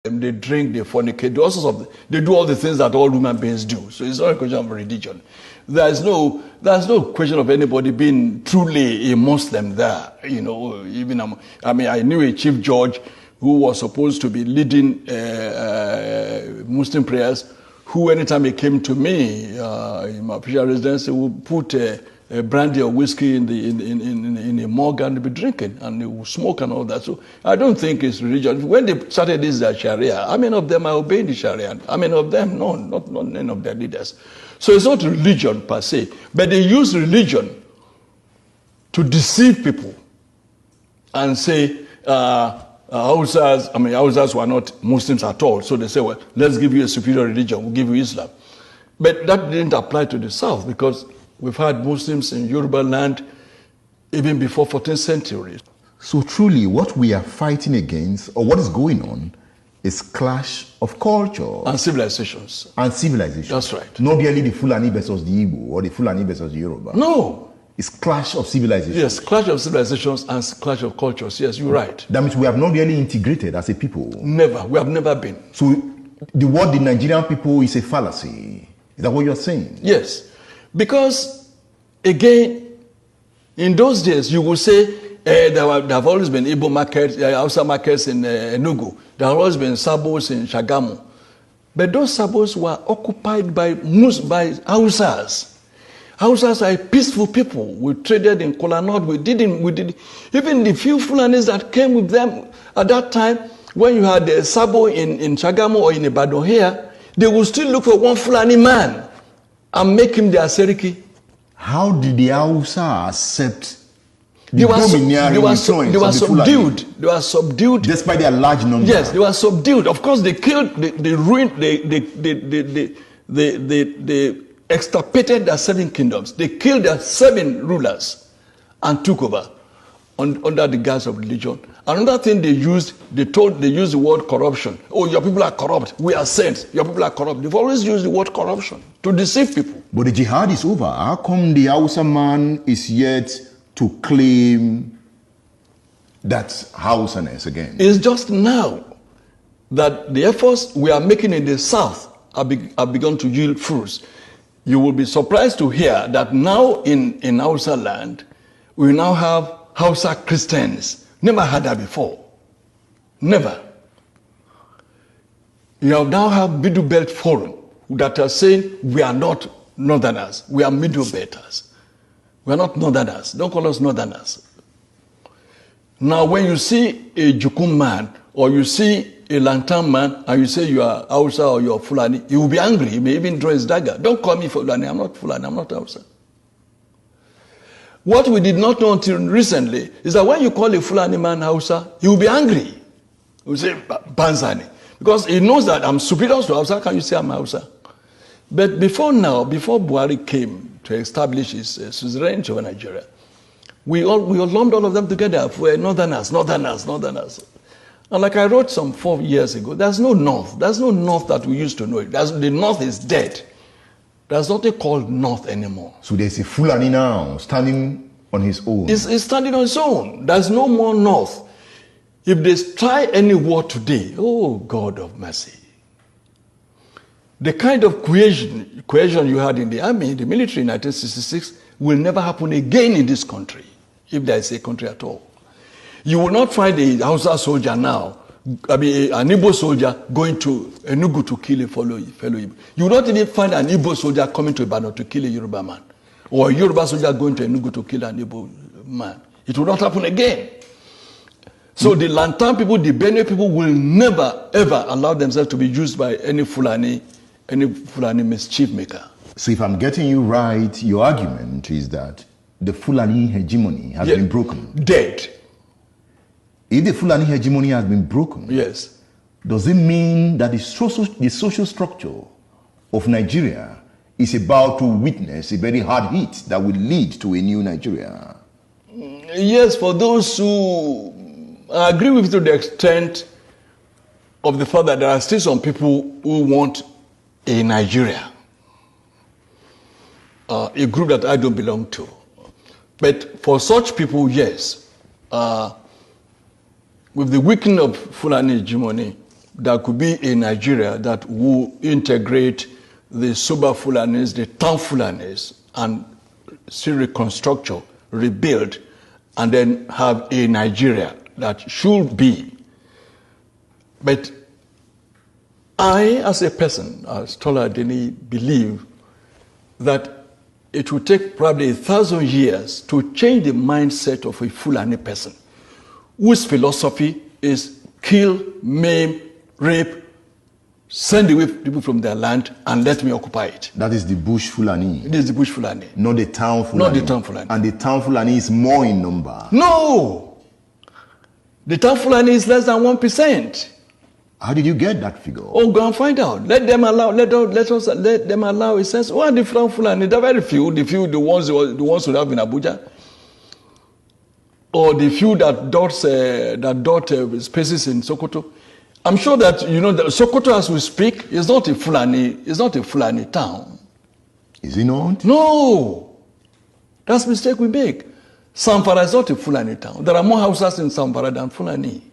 They drink, they fornicate, they do all the things that all human beings do. So it's not a question of religion. There's no question of anybody being truly a Muslim there. Even I knew a chief judge who was supposed to be leading Muslim prayers, who anytime he came to me in my official residence, he would put brandy or whiskey in a mug and be drinking, and they will smoke and all that. So I don't think it's religion. When they started this Sharia, how many of them are obeying the Sharia? How many of them? No, not none of their leaders. So it's not religion per se, but they use religion to deceive people and say Hausas were not Muslims at all. So they say, well, let's give you a superior religion, we'll give you Islam. But that didn't apply to the South, because we've had Muslims in Yoruba land even before 14th century. So truly, what we are fighting against, or what is going on, is clash of culture. And civilizations. And civilizations. That's right. Not merely the Fulani versus the Igbo, or the Fulani versus the Yoruba. No. It's clash of civilizations. Yes, clash of civilizations and clash of cultures. Yes, you're right. That means we have not really integrated as a people. Never. We have never been. So the word the Nigerian people is a fallacy. Is that what you're saying? Yes. Because, again, in those days, you would say there have always been Igbo markets, Hausa markets in Enugu. There have always been sabos in Shagamu. But those sabos were occupied by Hausas. Hausas are peaceful people. We traded in Kola North. We did even the few Fulanis that came with them at that time, when you had a sabo in Shagamu or in Ibadan here, they would still look for one Fulani man and make him their Seriki. How did the Hausa accept the domineering influence of the Fulani? They were subdued. Despite their large number. Yes, they were subdued. Of course, they killed, they ruined, they extirpated their 7 kingdoms. They killed their 7 rulers and took over under the guise of religion. Another thing they used the word corruption. Oh, your people are corrupt. We are saints. Your people are corrupt. They've always used the word corruption to deceive people. But the jihad is over. How come the Hausa man is yet to claim that Hausaness again? It's just now that the efforts we are making in the South have begun to yield fruits. You will be surprised to hear that now in Hausa land, we now have Hausa Christians. Never had that before. Never. You now have Middle Belt Forum that are saying we are not Northerners, we are Middle Belters. We are not Northerners. Don't call us Northerners. Now, when you see a Jukum man or you see a Lantan man and you say you are Hausa or you are Fulani, he will be angry. He may even draw his dagger. Don't call me Fulani. I'm not Fulani. I'm not Hausa. What we did not know until recently is that when you call a Fulani man Hausa, he will be angry. He will say Banzani. Because he knows that I'm superior to Hausa. How can you say I'm Hausa? But before Buhari came to establish his suzerainty over Nigeria, we lumped all of them together for Northerners. And like I wrote some 4 years ago, there's no North. There's no North that we used to know. The North is dead. There's nothing called North anymore. So there's a Fulani now standing on his own. It's standing on its own. There's no more North. If they try any war today, oh God of mercy. The kind of cohesion you had in the army, the military in 1966, will never happen again in this country, if there is a country at all. You will not find a Hausa soldier now, an Igbo soldier going to Enugu to kill a fellow Igbo. You will not even find an Igbo soldier coming to Ibadan to kill a Yoruba man, or a Yoruba soldier going to Enugu to kill an Igbo man. It will not happen again. So the Lantan people, the Benue people will never ever allow themselves to be used by any Fulani mischief maker. So if I'm getting you right, your argument is that the Fulani hegemony has been broken. Dead. If the Fulani hegemony has been broken, yes, does it mean that the social structure of Nigeria is about to witness a very hard hit that will lead to a new Nigeria? Yes, for those who agree with you to the extent of the fact that there are still some people who want a Nigeria, a group that I don't belong to. But for such people, yes, with the weakening of Fulani hegemony, there could be a Nigeria that will integrate the Soba Fulanis, the town Fulanis, and still reconstruct, rebuild, and then have a Nigeria that should be. But I, as a person, as Tola Adeni, believe that it will take probably 1,000 years to change the mindset of a Fulani person whose philosophy is kill, maim, rape, send away people from their land and let me occupy it. That is the bush Fulani. It is the bush Fulani. Not the town Fulani. Not the town Fulani. And the town Fulani is more in number. No! The town Fulani is less than 1%. How did you get that figure? Oh, go and find out. Let them allow a sense. Who are the town Fulani? There are very few. The ones who have in Abuja. Or the few that dot spaces in Sokoto. I'm sure that you know that Sokoto, as we speak, is not a Fulani town. Is it not? No, that's a mistake we make. Zamfara is not a Fulani town. There are more houses in Zamfara than Fulani.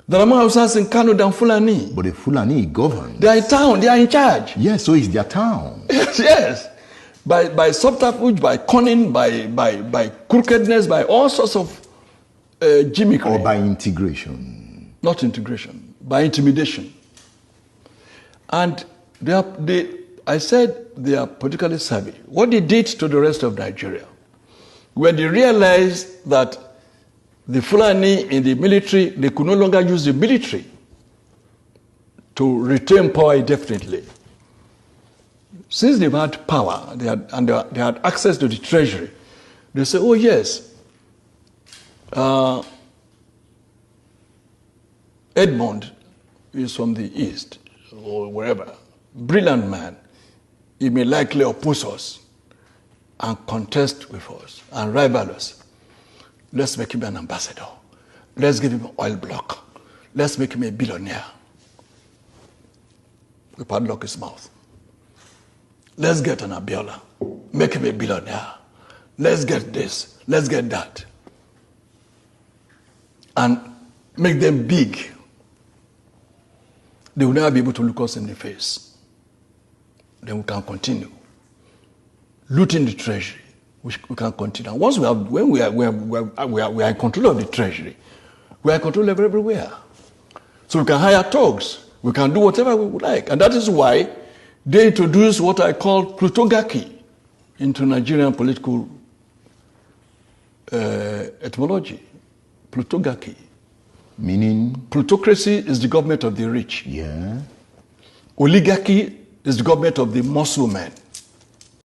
There are more houses in Kano than Fulani. But the Fulani govern. They are in town. They are in charge. Yes, so it's their town. Yes. By subterfuge, by cunning, by crookedness, by all sorts of gimmickry. Or by integration. Not integration, by intimidation. And I said they are politically savvy. What they did to the rest of Nigeria, when they realized that the Fulani in the military, they could no longer use the military to retain power indefinitely. Since they've had power, they had access to the treasury, they say, oh yes, Edmond is from the east or wherever, brilliant man. He may likely oppose us and contest with us and rival us. Let's make him an ambassador. Let's give him an oil block. Let's make him a billionaire. We padlock his mouth. Let's get an Abiola. Make him a billionaire. Let's get this. Let's get that. And make them big. They will never be able to look us in the face. Then we can continue. Looting the treasury. We can continue. And once when we are in control of the treasury, we are in control of everywhere. So we can hire thugs. We can do whatever we would like. And that is why they introduced what I call plutocracy into Nigerian political etymology. Plutocracy. Meaning? Plutocracy is the government of the rich. Yeah. Oligarchy is the government of the muscle men.